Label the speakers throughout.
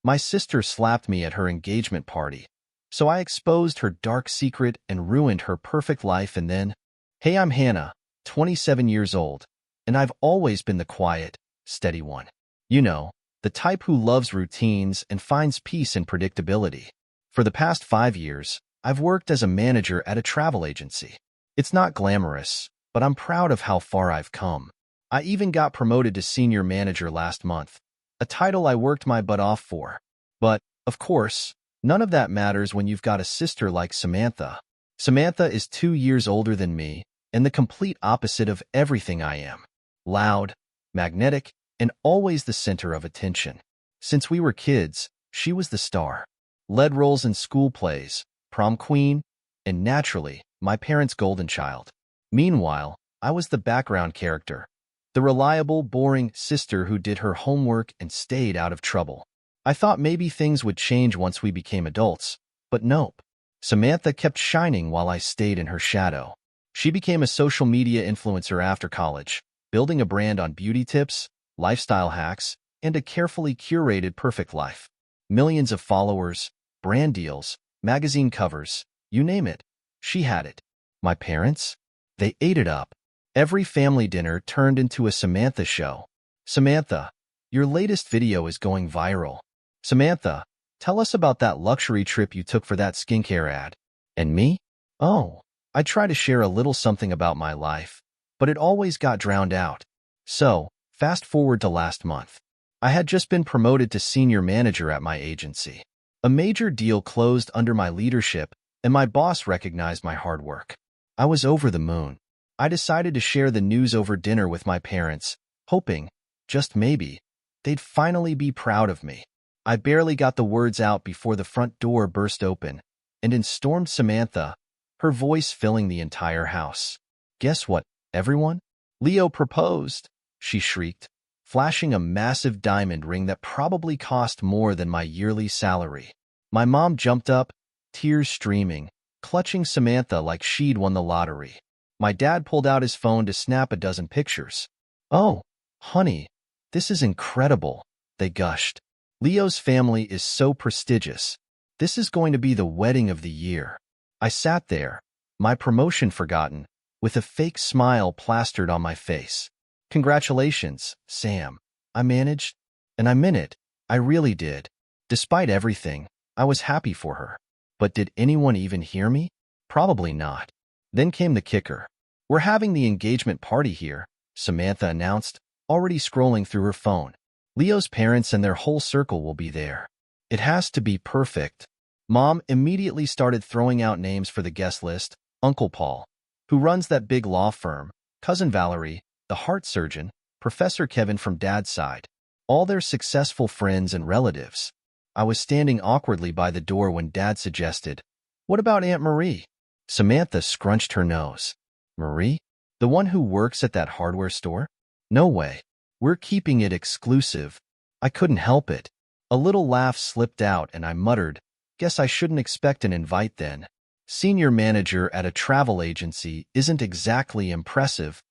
Speaker 1: My sister slapped me at her engagement party, so I exposed her dark secret and ruined her perfect life. And then, hey, I'm Hannah, 27 years old, and I've always been the quiet, steady one. You know, the type who loves routines and finds peace in predictability. For the past 5 years, I've worked as a manager at a travel agency. It's not glamorous, but I'm proud of how far I've come. I even got promoted to senior manager last month, a title I worked my butt off for. But, of course, none of that matters when you've got a sister like Samantha. Samantha is 2 years older than me and the complete opposite of everything I am. Loud, magnetic, and always the center of attention. Since we were kids, she was the star. Led roles in school plays, prom queen, and naturally, my parents' golden child. Meanwhile, I was the background character, the reliable, boring sister who did her homework and stayed out of trouble. I thought maybe things would change once we became adults, but nope. Samantha kept shining while I stayed in her shadow. She became a social media influencer after college, building a brand on beauty tips, lifestyle hacks, and a carefully curated perfect life. Millions of followers, brand deals, magazine covers, you name it. She had it. My parents? They ate it up. Every family dinner turned into a Samantha show. Samantha, your latest video is going viral. Samantha, tell us about that luxury trip you took for that skincare ad. And me? Oh, I try to share a little something about my life, but it always got drowned out. So, fast forward to last month. I had just been promoted to senior manager at my agency. A major deal closed under my leadership, and my boss recognized my hard work. I was over the moon. I decided to share the news over dinner with my parents, hoping, just maybe, they'd finally be proud of me. I barely got the words out before the front door burst open, and in stormed Samantha, her voice filling the entire house. Guess what, everyone? Leo proposed, she shrieked, flashing a massive diamond ring that probably cost more than my yearly salary. My mom jumped up, tears streaming, clutching Samantha like she'd won the lottery. My dad pulled out his phone to snap a dozen pictures. Oh, honey, this is incredible, they gushed. Leo's family is so prestigious. This is going to be the wedding of the year. I sat there, my promotion forgotten, with a fake smile plastered on my face. Congratulations, Sam. I managed, and I meant it. I really did. Despite everything, I was happy for her. But did anyone even hear me? Probably not. Then came the kicker. We're having the engagement party here, Samantha announced, already scrolling through her phone. Leo's parents and their whole circle will be there. It has to be perfect. Mom immediately started throwing out names for the guest list. Uncle Paul, who runs that big law firm, Cousin Valerie, the heart surgeon, Professor Kevin from Dad's side, all their successful friends and relatives. I was standing awkwardly by the door when Dad suggested, "What about Aunt Marie?" Samantha scrunched her nose. Marie? The one who works at that hardware store? No way. We're keeping it exclusive. I couldn't help it. A little laugh slipped out and I muttered, guess I shouldn't expect an invite then. Senior manager at a travel agency isn't exactly impressive.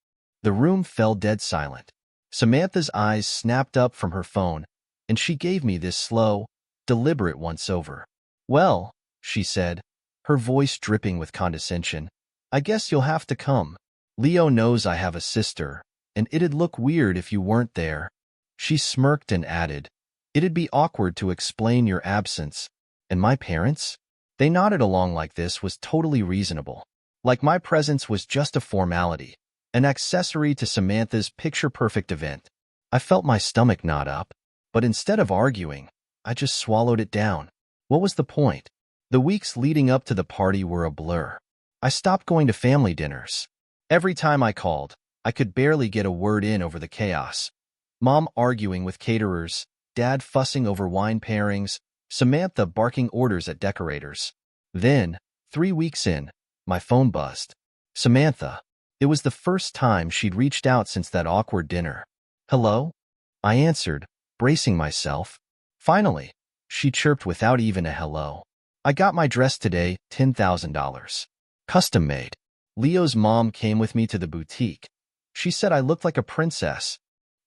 Speaker 1: The room fell dead silent. Samantha's eyes snapped up from her phone, and she gave me this slow, deliberate once-over. Well, she said, her voice dripping with condescension, I guess you'll have to come. Leo knows I have a sister, and it'd look weird if you weren't there. She smirked and added, it'd be awkward to explain your absence. And my parents? They nodded along like this was totally reasonable. Like my presence was just a formality, an accessory to Samantha's picture-perfect event. I felt my stomach knot up, but instead of arguing, I just swallowed it down. What was the point? The weeks leading up to the party were a blur. I stopped going to family dinners. Every time I called, I could barely get a word in over the chaos. Mom arguing with caterers, Dad fussing over wine pairings, Samantha barking orders at decorators. Then, 3 weeks in, my phone buzzed. Samantha. It was the first time she'd reached out since that awkward dinner. Hello? I answered, bracing myself. Finally, she chirped without even a hello. I got my dress today, $10,000. Custom made. Leo's mom came with me to the boutique. She said I looked like a princess.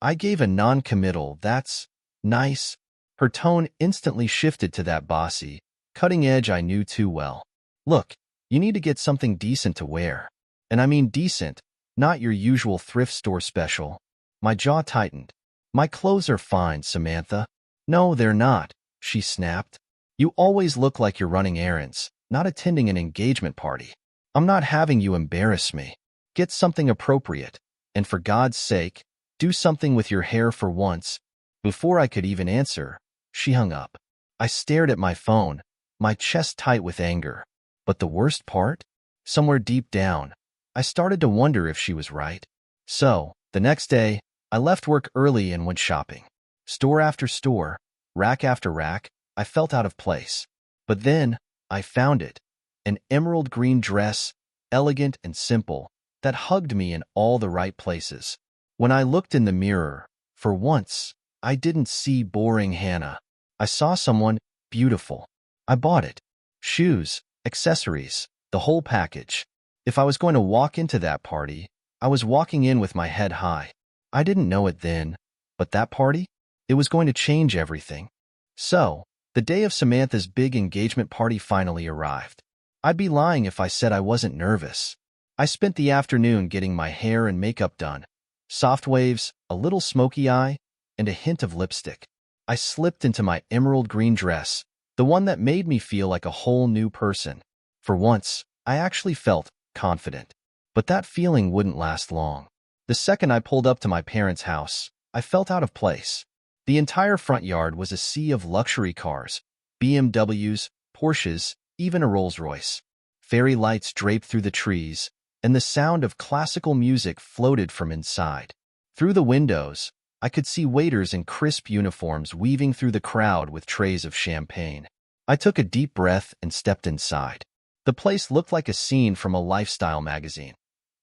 Speaker 1: I gave a non-committal, that's nice, Her tone instantly shifted to that bossy, cutting edge I knew too well. Look, you need to get something decent to wear. And I mean decent, not your usual thrift store special. My jaw tightened. My clothes are fine, Samantha. No, they're not, she snapped. You always look like you're running errands, not attending an engagement party. I'm not having you embarrass me. Get something appropriate. And for God's sake, do something with your hair for once. Before I could even answer, she hung up. I stared at my phone, my chest tight with anger. But the worst part? Somewhere deep down, I started to wonder if she was right. So, the next day, I left work early and went shopping. Store after store, rack after rack, I felt out of place. But then, I found it. An emerald green dress, elegant and simple, that hugged me in all the right places. When I looked in the mirror, for once, I didn't see boring Hannah. I saw someone beautiful. I bought it. Shoes, accessories, the whole package. If I was going to walk into that party, I was walking in with my head high. I didn't know it then, but that party? It was going to change everything. So, the day of Samantha's big engagement party finally arrived. I'd be lying if I said I wasn't nervous. I spent the afternoon getting my hair and makeup done. Soft waves, a little smoky eye, and a hint of lipstick. I slipped into my emerald green dress, the one that made me feel like a whole new person. For once, I actually felt confident. But that feeling wouldn't last long. The second I pulled up to my parents' house, I felt out of place. The entire front yard was a sea of luxury cars, BMWs, Porsches, even a Rolls-Royce. Fairy lights draped through the trees, and the sound of classical music floated from inside. Through the windows, I could see waiters in crisp uniforms weaving through the crowd with trays of champagne. I took a deep breath and stepped inside. The place looked like a scene from a lifestyle magazine.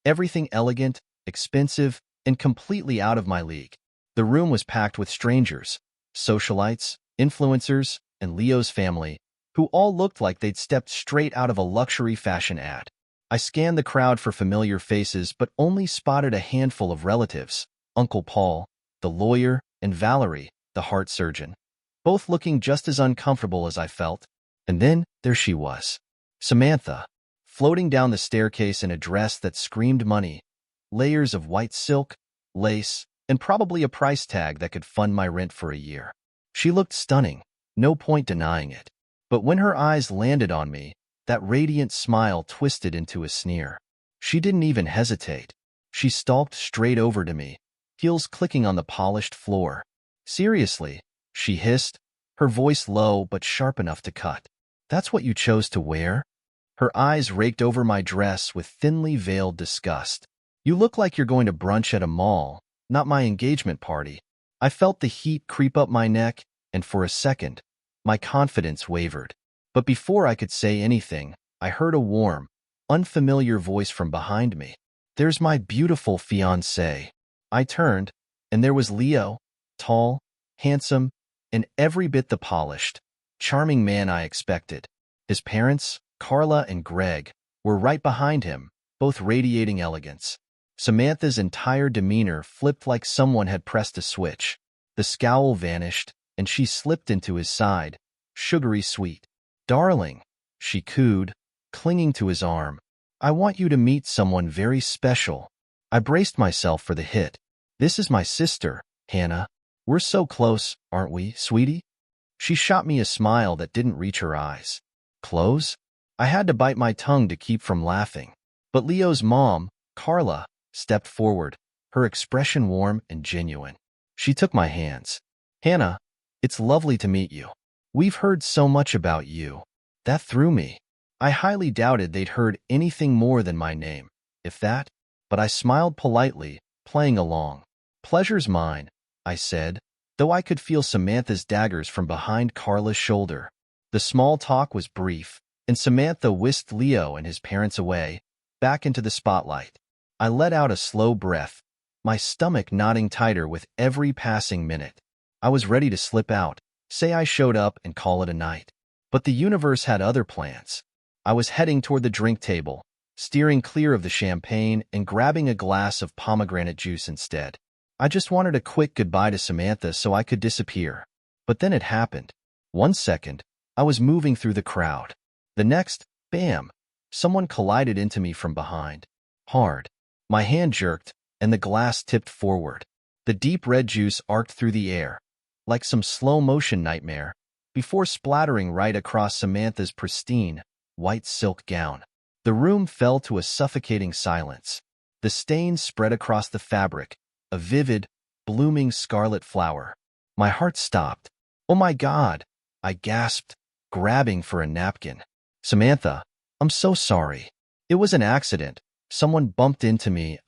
Speaker 1: Everything elegant, expensive, and completely out of my league. The room was packed with strangers, socialites, influencers, and Leo's family, who all looked like they'd stepped straight out of a luxury fashion ad. I scanned the crowd for familiar faces but only spotted a handful of relatives, Uncle Paul, the lawyer, and Valerie, the heart surgeon, both looking just as uncomfortable as I felt. And then there she was, Samantha, floating down the staircase in a dress that screamed money, layers of white silk, lace, and probably a price tag that could fund my rent for a year. She looked stunning, no point denying it. But when her eyes landed on me, that radiant smile twisted into a sneer. She didn't even hesitate. She stalked straight over to me, heels clicking on the polished floor. Seriously, she hissed, her voice low but sharp enough to cut. That's what you chose to wear? Her eyes raked over my dress with thinly veiled disgust. You look like you're going to brunch at a mall, not my engagement party. I felt the heat creep up my neck, and for a second, my confidence wavered. But before I could say anything, I heard a warm, unfamiliar voice from behind me. There's my beautiful fiancé. I turned, and there was Leo, tall, handsome, and every bit the polished, charming man I expected. His parents, Carla and Greg, were right behind him, both radiating elegance. Samantha's entire demeanor flipped like someone had pressed a switch. The scowl vanished, and she slipped into his side, sugary sweet. Darling, she cooed, clinging to his arm. I want you to meet someone very special. I braced myself for the hit. This is my sister, Hannah. We're so close, aren't we, sweetie? She shot me a smile that didn't reach her eyes. Close? I had to bite my tongue to keep from laughing. But Leo's mom, Carla, stepped forward, her expression warm and genuine. She took my hands. Hannah, it's lovely to meet you. We've heard so much about you. That threw me. I highly doubted they'd heard anything more than my name, if that, but I smiled politely, playing along. Pleasure's mine, I said, though I could feel Samantha's daggers from behind Carla's shoulder. The small talk was brief, and Samantha whisked Leo and his parents away, back into the spotlight. I let out a slow breath, my stomach knotting tighter with every passing minute. I was ready to slip out, say I showed up and call it a night. But the universe had other plans. I was heading toward the drink table, steering clear of the champagne and grabbing a glass of pomegranate juice instead. I just wanted a quick goodbye to Samantha so I could disappear. But then it happened. 1 second, I was moving through the crowd. The next, bam, someone collided into me from behind. Hard. My hand jerked, and the glass tipped forward. The deep red juice arced through the air, like some slow-motion nightmare, before splattering right across Samantha's pristine, white silk gown. The room fell to a suffocating silence. The stains spread across the fabric, a vivid, blooming scarlet flower. My heart stopped. "Oh my God!" I gasped, grabbing for a napkin. "Samantha, I'm so sorry. It was an accident. Someone bumped into me,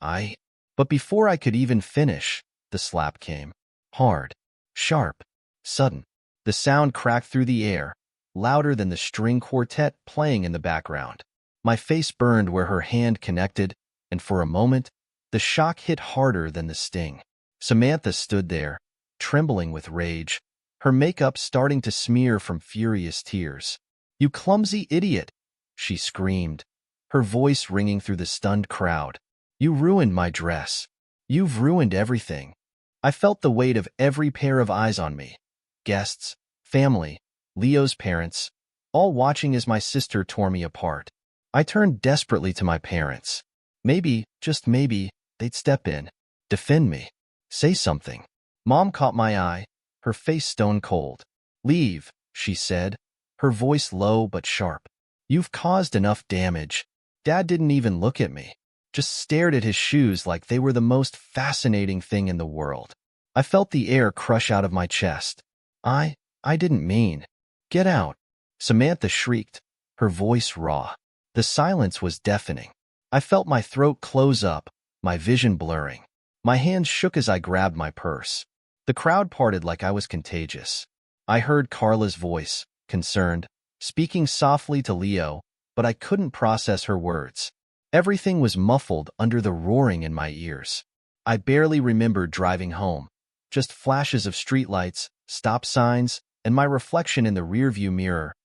Speaker 1: But before I could even finish, the slap came. Hard, sharp, sudden. The sound cracked through the air, louder than the string quartet playing in the background. My face burned where her hand connected, and for a moment, the shock hit harder than the sting. Samantha stood there, trembling with rage, her makeup starting to smear from furious tears. "You clumsy idiot!" she screamed, her voice ringing through the stunned crowd. "You ruined my dress. You've ruined everything." I felt the weight of every pair of eyes on me. Guests, family, Leo's parents, all watching as my sister tore me apart. I turned desperately to my parents. Maybe, just maybe, they'd step in, defend me, say something. Mom caught my eye, her face stone cold. "Leave," she said, her voice low but sharp. "You've caused enough damage." Dad didn't even look at me, just stared at his shoes like they were the most fascinating thing in the world. I felt the air crush out of my chest. I didn't mean. "Get out," Samantha shrieked, her voice raw. The silence was deafening. I felt my throat close up, my vision blurring. My hands shook as I grabbed my purse. The crowd parted like I was contagious. I heard Carla's voice, concerned, speaking softly to Leo, but I couldn't process her words. Everything was muffled under the roaring in my ears. I barely remembered driving home. Just flashes of streetlights, stop signs, and my reflection in the rearview mirror,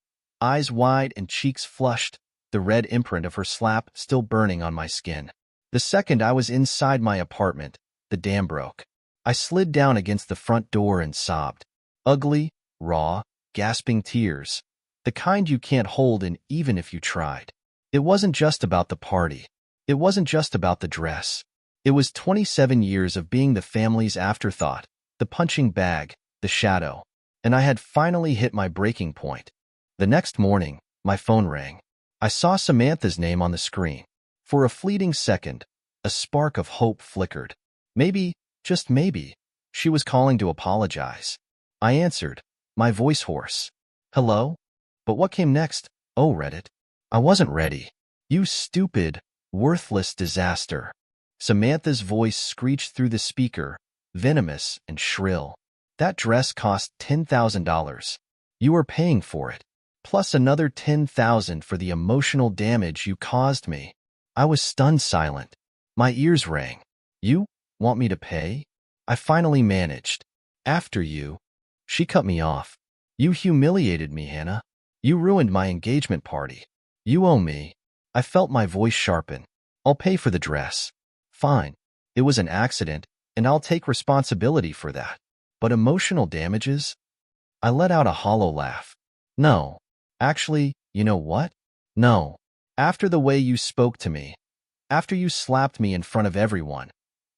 Speaker 1: eyes wide and cheeks flushed, the red imprint of her slap still burning on my skin. The second I was inside my apartment, the dam broke. I slid down against the front door and sobbed. Ugly, raw, gasping tears. The kind you can't hold in even if you tried. It wasn't just about the party. It wasn't just about the dress. It was 27 years of being the family's afterthought, the punching bag, the shadow. And I had finally hit my breaking point. The next morning, my phone rang. I saw Samantha's name on the screen. For a fleeting second, a spark of hope flickered. Maybe, just maybe, she was calling to apologize. I answered, my voice hoarse. "Hello?" But what came next? Oh, Reddit. I wasn't ready. "You stupid, worthless disaster." Samantha's voice screeched through the speaker, venomous and shrill. "That dress cost $10,000. You are paying for it, plus another $10,000 for the emotional damage you caused me." I was stunned silent. My ears rang. "You want me to pay?" I finally managed. "After you." She cut me off. "You humiliated me, Hannah. You ruined my engagement party. You owe me." I felt my voice sharpen. "I'll pay for the dress." "Fine. It was an accident, and I'll take responsibility for that. But emotional damages?" I let out a hollow laugh. "No. Actually, you know what? No. After the way you spoke to me, after you slapped me in front of everyone,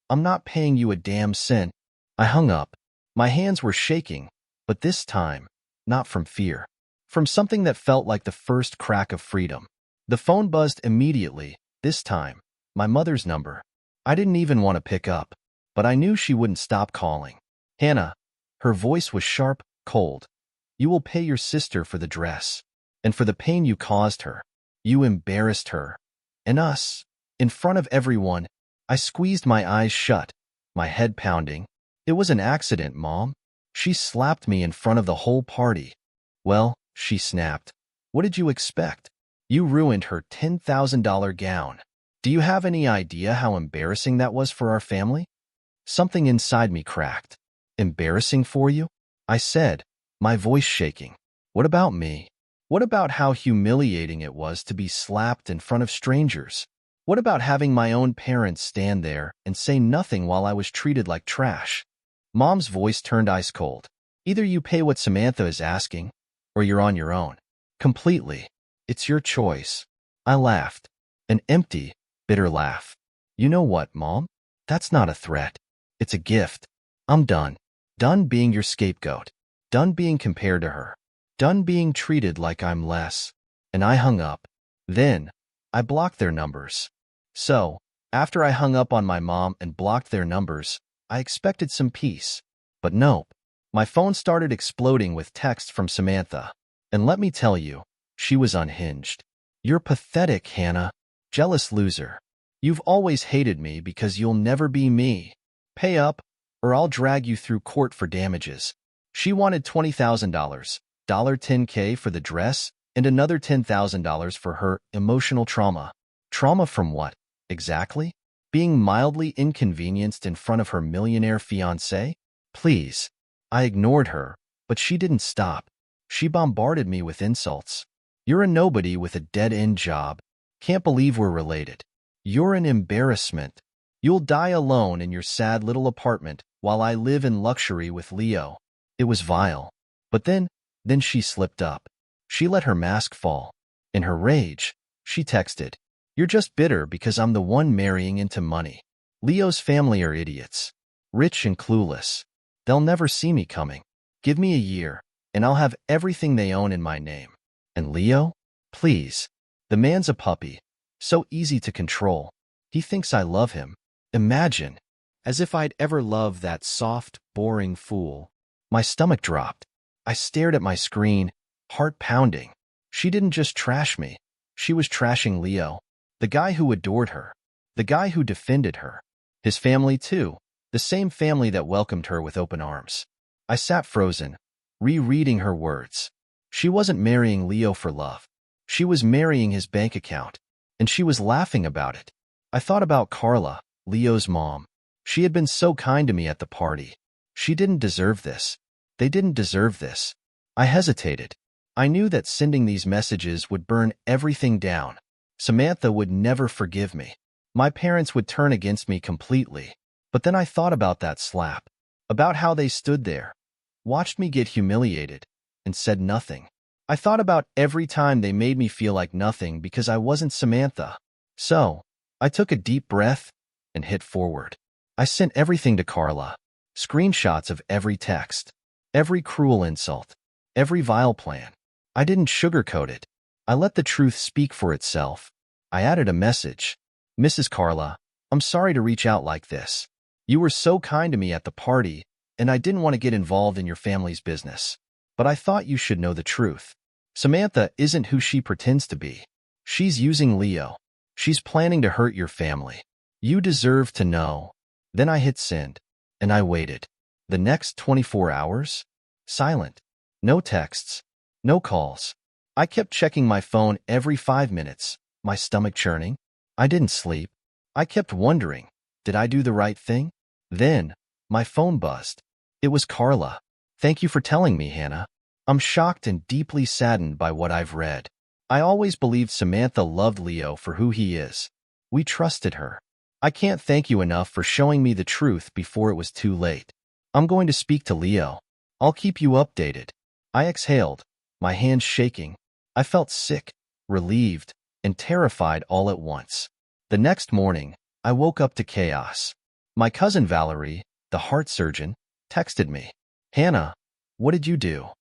Speaker 1: I'm not paying you a damn cent." I hung up. My hands were shaking, but this time, not from fear. From something that felt like the first crack of freedom. The phone buzzed immediately, this time, my mother's number. I didn't even want to pick up, but I knew she wouldn't stop calling. "Hannah." Her voice was sharp, cold. "You will pay your sister for the dress, and for the pain you caused her. You embarrassed her. And us. In front of everyone." I squeezed my eyes shut, my head pounding. "It was an accident, Mom. She slapped me in front of the whole party." "Well," she snapped, "what did you expect? You ruined her $10,000 gown. Do you have any idea how embarrassing that was for our family?" Something inside me cracked. "Embarrassing for you?" I said, my voice shaking. "What about me? What about how humiliating it was to be slapped in front of strangers? What about having my own parents stand there and say nothing while I was treated like trash?" Mom's voice turned ice cold. Either you pay what Samantha is asking, or you're on your own. Completely. It's your choice. I laughed. An empty, bitter laugh. You know what, Mom? That's not a threat. It's a gift. I'm done. Done being your scapegoat. Done being compared to her. Done being treated like I'm less. And I hung up. Then, I blocked their numbers. So, after I hung up on my mom and blocked their numbers, I expected some peace. But nope. My phone started exploding with texts from Samantha. And let me tell you, she was unhinged. You're pathetic, Hannah. Jealous loser. You've always hated me because you'll never be me. Pay up, or I'll drag you through court for damages. She wanted $20,000, $10K for the dress, and another $10,000 for her emotional trauma. Trauma from what, exactly? Being mildly inconvenienced in front of her millionaire fiancé? Please. I ignored her, but she didn't stop. She bombarded me with insults. You're a nobody with a dead-end job. Can't believe we're related. You're an embarrassment. You'll die alone in your sad little apartment while I live in luxury with Leo. It was vile. But then she slipped up. She let her mask fall. In her rage, she texted, "You're just bitter because I'm the one marrying into money. Leo's family are idiots. Rich and clueless. They'll never see me coming. Give me a year, and I'll have everything they own in my name. And Leo? Please. The man's a puppy. So easy to control. He thinks I love him. Imagine. As if I'd ever love that soft, boring fool." My stomach dropped. I stared at my screen, heart pounding. She didn't just trash me. She was trashing Leo, the guy who adored her, the guy who defended her. His family, too, the same family that welcomed her with open arms. I sat frozen, rereading her words. She wasn't marrying Leo for love. She was marrying his bank account, and she was laughing about it. I thought about Carla, Leo's mom. She had been so kind to me at the party. She didn't deserve this. They didn't deserve this. I hesitated. I knew that sending these messages would burn everything down. Samantha would never forgive me. My parents would turn against me completely. But then I thought about that slap, about how they stood there, watched me get humiliated, and said nothing. I thought about every time they made me feel like nothing because I wasn't Samantha. So, I took a deep breath and hit forward. I sent everything to Carla, screenshots of every text, every cruel insult, every vile plan. I didn't sugarcoat it. I let the truth speak for itself. I added a message. "Mrs. Carla, I'm sorry to reach out like this. You were so kind to me at the party, and I didn't want to get involved in your family's business. But I thought you should know the truth. Samantha isn't who she pretends to be. She's using Leo. She's planning to hurt your family. You deserve to know." Then I hit send, and I waited. The next 24 hours? Silent. No texts. No calls. I kept checking my phone every 5 minutes, my stomach churning. I didn't sleep. I kept wondering, did I do the right thing? Then, my phone buzzed. It was Carla. "Thank you for telling me, Hannah. I'm shocked and deeply saddened by what I've read. I always believed Samantha loved Leo for who he is. We trusted her. I can't thank you enough for showing me the truth before it was too late. I'm going to speak to Leo. I'll keep you updated." I exhaled, my hands shaking. I felt sick, relieved, and terrified all at once. The next morning, I woke up to chaos. My cousin Valerie, the heart surgeon, texted me. "Hannah, what did you do?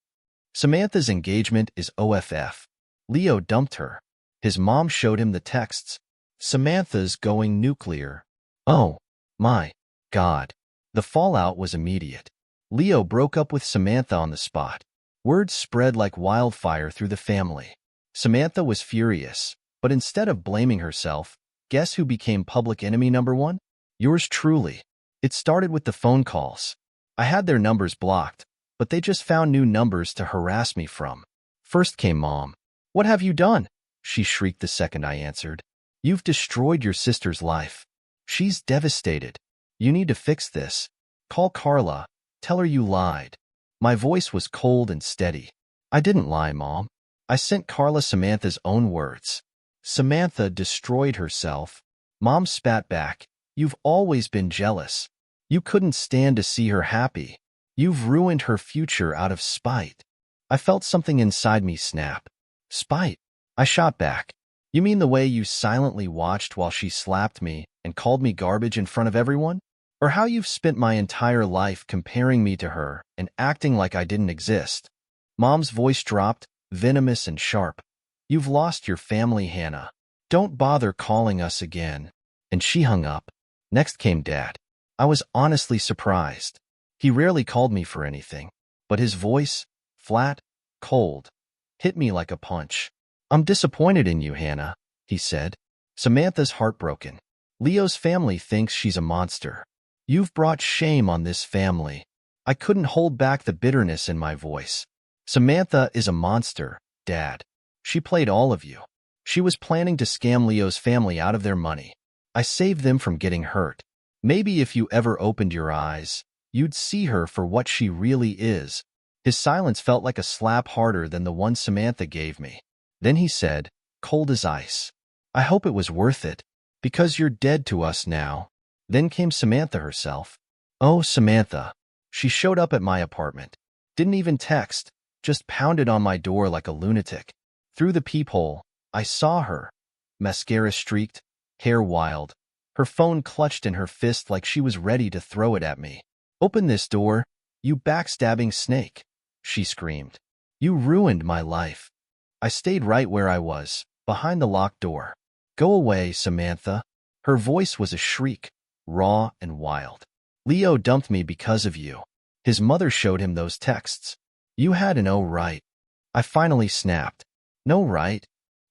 Speaker 1: Samantha's engagement is OFF. Leo dumped her. His mom showed him the texts. Samantha's going nuclear." Oh, my God. The fallout was immediate. Leo broke up with Samantha on the spot. Word spread like wildfire through the family. Samantha was furious, but instead of blaming herself, guess who became public enemy number one? Yours truly. It started with the phone calls. I had their numbers blocked, but they just found new numbers to harass me from. First came Mom. "What have you done?" she shrieked the second I answered. "You've destroyed your sister's life. She's devastated. You need to fix this. Call Carla. Tell her you lied." My voice was cold and steady. "I didn't lie, Mom. I sent Carla Samantha's own words. Samantha destroyed herself." Mom spat back. "You've always been jealous. You couldn't stand to see her happy. You've ruined her future out of spite. I felt something inside me snap. Spite? I shot back. You mean the way you silently watched while she slapped me and called me garbage in front of everyone? Or how you've spent my entire life comparing me to her and acting like I didn't exist? Mom's voice dropped, venomous and sharp. You've lost your family, Hannah. Don't bother calling us again. And she hung up. Next came Dad. I was honestly surprised. He rarely called me for anything, but his voice, flat, cold, hit me like a punch. I'm disappointed in you, Hannah, he said. Samantha's heartbroken. Leo's family thinks she's a monster. You've brought shame on this family. I couldn't hold back the bitterness in my voice. Samantha is a monster, Dad. She played all of you. She was planning to scam Leo's family out of their money. I saved them from getting hurt. Maybe if you ever opened your eyes, you'd see her for what she really is. His silence felt like a slap harder than the one Samantha gave me. Then he said, cold as ice, I hope it was worth it, because you're dead to us now. Then came Samantha herself. Oh, Samantha. She showed up at my apartment. Didn't even text, just pounded on my door like a lunatic. Through the peephole, I saw her. Mascara streaked, hair wild, her phone clutched in her fist like she was ready to throw it at me. Open this door, you backstabbing snake, she screamed. You ruined my life. I stayed right where I was, behind the locked door. Go away, Samantha. Her voice was a shriek, raw and wild. Leo dumped me because of you. His mother showed him those texts. You had an no right. I finally snapped. No right?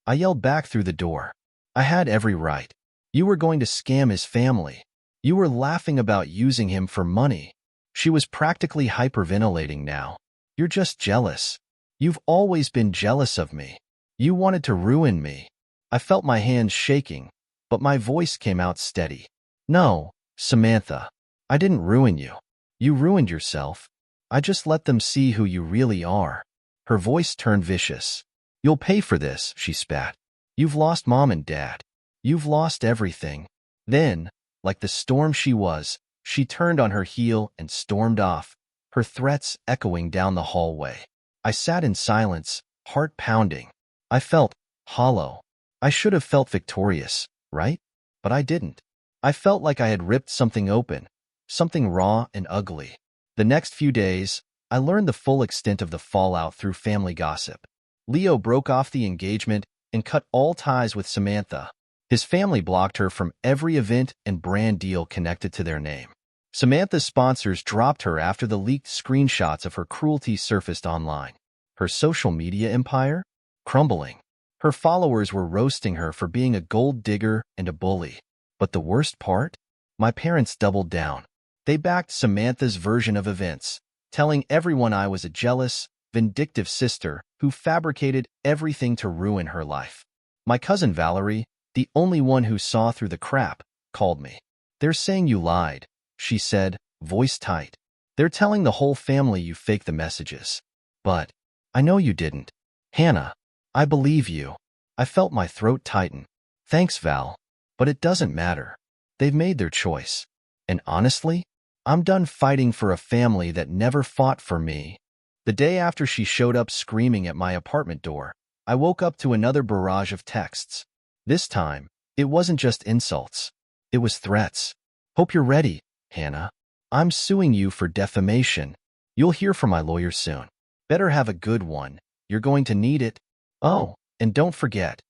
Speaker 1: I yelled back through the door. I had every right. You were going to scam his family. You were laughing about using him for money. She was practically hyperventilating now. You're just jealous. You've always been jealous of me. You wanted to ruin me. I felt my hands shaking, but my voice came out steady. No, Samantha. I didn't ruin you. You ruined yourself. I just let them see who you really are. Her voice turned vicious. You'll pay for this, she spat. You've lost Mom and Dad. You've lost everything. Then, like the storm she was, she turned on her heel and stormed off, her threats echoing down the hallway. I sat in silence, heart pounding. I felt hollow. I should have felt victorious, right? But I didn't. I felt like I had ripped something open, something raw and ugly. The next few days, I learned the full extent of the fallout through family gossip. Leo broke off the engagement and cut all ties with Samantha. His family blocked her from every event and brand deal connected to their name. Samantha's sponsors dropped her after the leaked screenshots of her cruelty surfaced online. Her social media empire? Crumbling. Her followers were roasting her for being a gold digger and a bully. But the worst part? My parents doubled down. They backed Samantha's version of events, telling everyone I was a jealous, vindictive sister who fabricated everything to ruin her life. My cousin Valerie, the only one who saw through the crap, called me. They're saying you lied, she said, voice tight. They're telling the whole family you faked the messages. But I know you didn't. Hannah, I believe you. I felt my throat tighten. Thanks, Val. But it doesn't matter. They've made their choice. And honestly, I'm done fighting for a family that never fought for me. The day after she showed up screaming at my apartment door, I woke up to another barrage of texts. This time, it wasn't just insults. It was threats. Hope you're ready, Hannah. I'm suing you for defamation. You'll hear from my lawyer soon. Better have a good one. You're going to need it. Oh, and don't forget,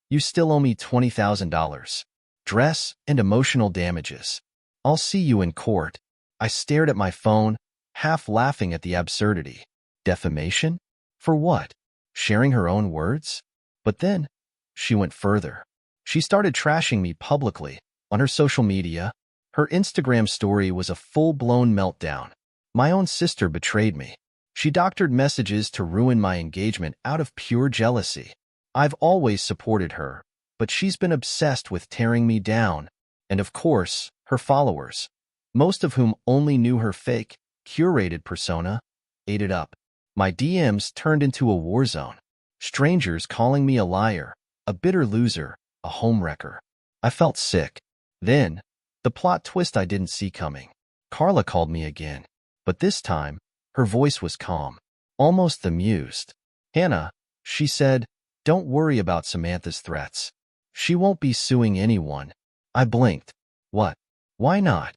Speaker 1: you still owe me $20,000. Dress and emotional damages. I'll see you in court. I stared at my phone, half laughing at the absurdity. Defamation? For what? Sharing her own words? But then, she went further. She started trashing me publicly, on her social media. Her Instagram story was a full-blown meltdown. My own sister betrayed me. She doctored messages to ruin my engagement out of pure jealousy. I've always supported her, but she's been obsessed with tearing me down. And of course, her followers, most of whom only knew her fake, curated persona, ate it up. My DMs turned into a war zone. Strangers calling me a liar, a bitter loser, a homewrecker. I felt sick. Then, the plot twist I didn't see coming. Carla called me again. But this time, Her voice was calm, almost amused. Hannah, she said, don't worry about Samantha's threats. She won't be suing anyone. I blinked. What? Why not?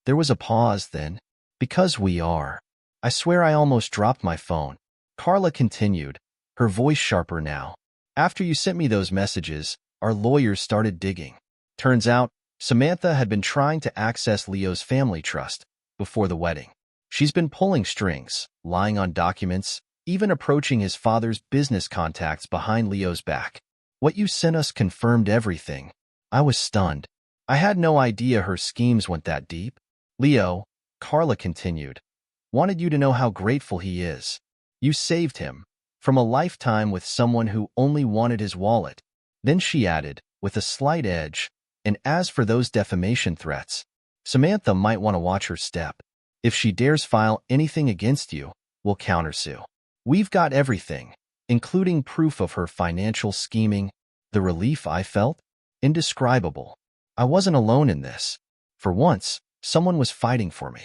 Speaker 1: There was a pause then. Because we are. I swear I almost dropped my phone. Carla continued, her voice sharper now. After you sent me those messages, our lawyers started digging. Turns out, Samantha had been trying to access Leo's family trust before the wedding. She's been pulling strings, lying on documents, even approaching his father's business contacts behind Leo's back. What you sent us confirmed everything. I was stunned. I had no idea her schemes went that deep. Leo, Carla continued, wanted you to know how grateful he is. You saved him from a lifetime with someone who only wanted his wallet. Then she added, with a slight edge, and as for those defamation threats, Samantha might want to watch her step. If she dares file anything against you, we'll countersue. We've got everything, including proof of her financial scheming. The relief I felt? Indescribable. I wasn't alone in this. For once, someone was fighting for me.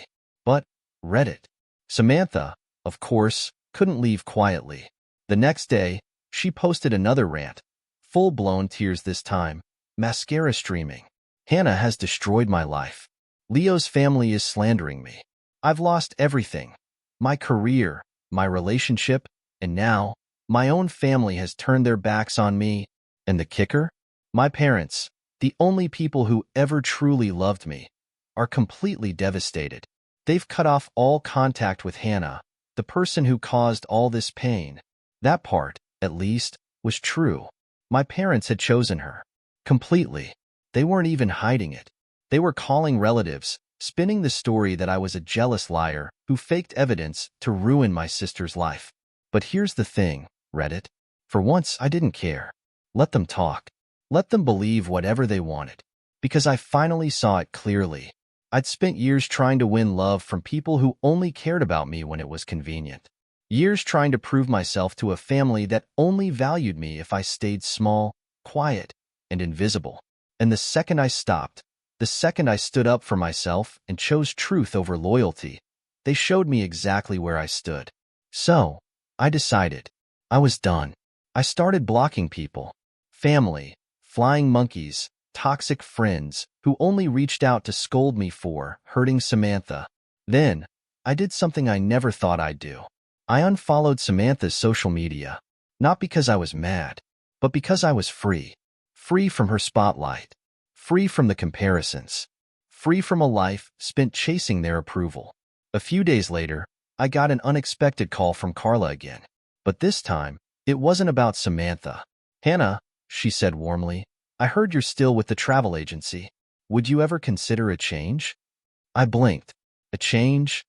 Speaker 1: But, Reddit. Samantha, of course, couldn't leave quietly. The next day, she posted another rant. Full-blown tears this time. Mascara streaming. Hannah has destroyed my life. Leo's family is slandering me. I've lost everything. My career, my relationship, and now, my own family has turned their backs on me. And the kicker? My parents, the only people who ever truly loved me, are completely devastated. They've cut off all contact with Hannah, the person who caused all this pain. That part, at least, was true. My parents had chosen her. Completely. They weren't even hiding it. They were calling relatives, spinning the story that I was a jealous liar who faked evidence to ruin my sister's life. But here's the thing, Reddit. For once, I didn't care. Let them talk. Let them believe whatever they wanted. Because I finally saw it clearly. I'd spent years trying to win love from people who only cared about me when it was convenient. Years trying to prove myself to a family that only valued me if I stayed small, quiet, and invisible. And the second I stopped, the second I stood up for myself and chose truth over loyalty, they showed me exactly where I stood. So, I decided. I was done. I started blocking people. Family, flying monkeys, toxic friends who only reached out to scold me for hurting Samantha. Then, I did something I never thought I'd do. I unfollowed Samantha's social media, not because I was mad, but because I was free. Free from her spotlight. Free from the comparisons. Free from a life spent chasing their approval. A few days later, I got an unexpected call from Carla again. But this time, it wasn't about Samantha. Hannah, she said warmly, I heard you're still with the travel agency. Would you ever consider a change? I blinked. A change?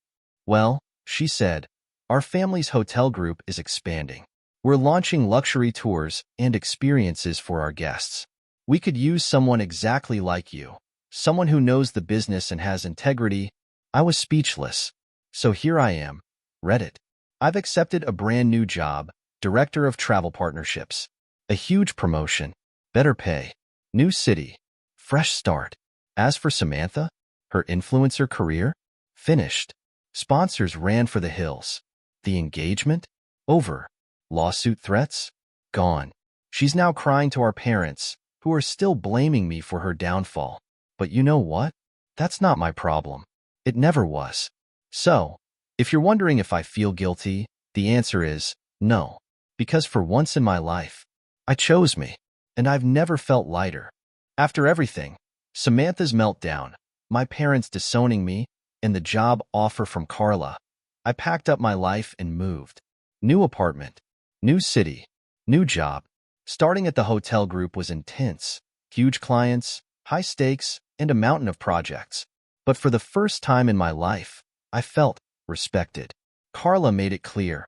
Speaker 1: Well, she said, our family's hotel group is expanding. We're launching luxury tours and experiences for our guests. We could use someone exactly like you, someone who knows the business and has integrity. I was speechless. So here I am, Reddit. I've accepted a brand new job, Director of Travel Partnerships. A huge promotion, better pay, new city, fresh start. As for Samantha, her influencer career, finished. Sponsors ran for the hills. The engagement? Over. Lawsuit threats? Gone. She's now crying to our parents, who are still blaming me for her downfall. But you know what? That's not my problem. It never was. So, if you're wondering if I feel guilty, the answer is no. Because for once in my life, I chose me, and I've never felt lighter. After everything, Samantha's meltdown, my parents disowning me, and the job offer from Carla, I packed up my life and moved. New apartment, new city, new job. Starting at the hotel group was intense. Huge clients, high stakes, and a mountain of projects. But for the first time in my life, I felt respected. Carla made it clear.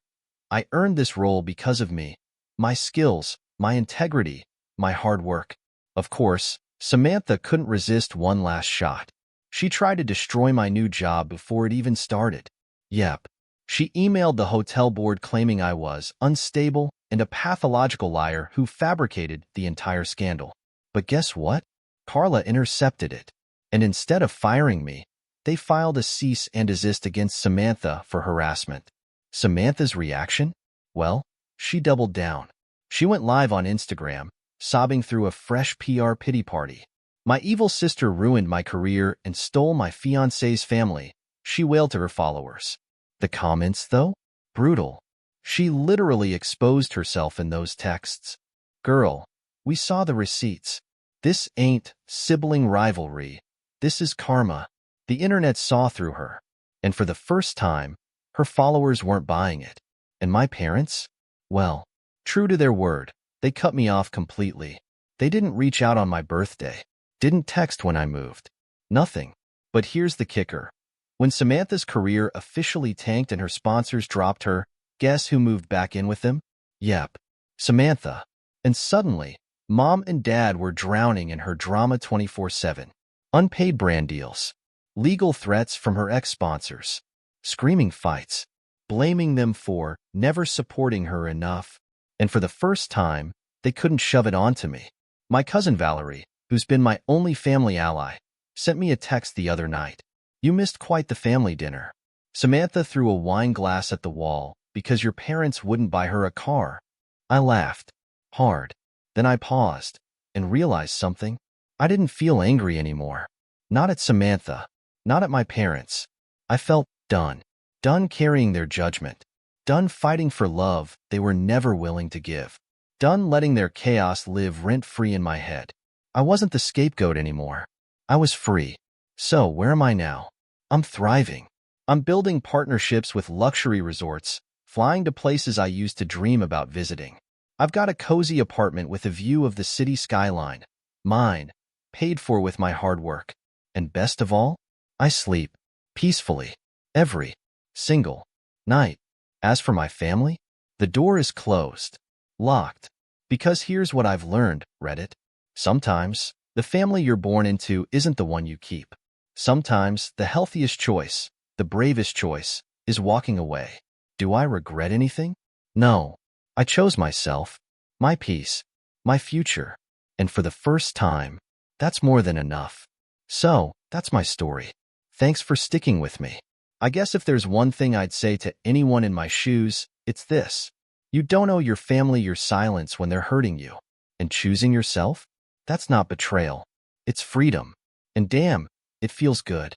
Speaker 1: I earned this role because of me, my skills, my integrity, my hard work. Of course, Samantha couldn't resist one last shot. She tried to destroy my new job before it even started. Yep. She emailed the hotel board claiming I was unstable and a pathological liar who fabricated the entire scandal. But guess what? Carla intercepted it. And instead of firing me, They filed a cease and desist against Samantha for harassment. Samantha's reaction? Well, she doubled down. She went live on Instagram, sobbing through a fresh PR pity party. My evil sister ruined my career and stole my fiancé's family, she wailed to her followers. The comments, though? Brutal. She literally exposed herself in those texts. Girl, we saw the receipts. This ain't sibling rivalry. This is karma. The internet saw through her. And for the first time, her followers weren't buying it. And my parents? Well, true to their word, they cut me off completely. They didn't reach out on my birthday. Didn't text when I moved. Nothing. But here's the kicker. When Samantha's career officially tanked and her sponsors dropped her, guess who moved back in with them? Yep, Samantha. And suddenly, Mom and Dad were drowning in her drama 24/7. Unpaid brand deals. Legal threats from her ex-sponsors. Screaming fights. Blaming them for never supporting her enough. And for the first time, they couldn't shove it onto me. My cousin Valerie, who's been my only family ally, sent me a text the other night. You missed quite the family dinner. Samantha threw a wine glass at the wall because your parents wouldn't buy her a car. I laughed. Hard. Then I paused and realized something. I didn't feel angry anymore. Not at Samantha. Not at my parents. I felt done. Done carrying their judgment. Done fighting for love they were never willing to give. Done letting their chaos live rent-free in my head. I wasn't the scapegoat anymore. I was free. So, where am I now? I'm thriving. I'm building partnerships with luxury resorts, flying to places I used to dream about visiting. I've got a cozy apartment with a view of the city skyline. Mine, paid for with my hard work. And best of all, I sleep peacefully every single night. As for my family, the door is closed, locked. Because here's what I've learned, Reddit. Sometimes, the family you're born into isn't the one you keep. Sometimes, the healthiest choice, the bravest choice, is walking away. Do I regret anything? No. I chose myself, my peace, my future. And for the first time, that's more than enough. So, that's my story. Thanks for sticking with me. I guess if there's one thing I'd say to anyone in my shoes, it's this. You don't owe your family your silence when they're hurting you. And choosing yourself? That's not betrayal. It's freedom. And damn, it feels good.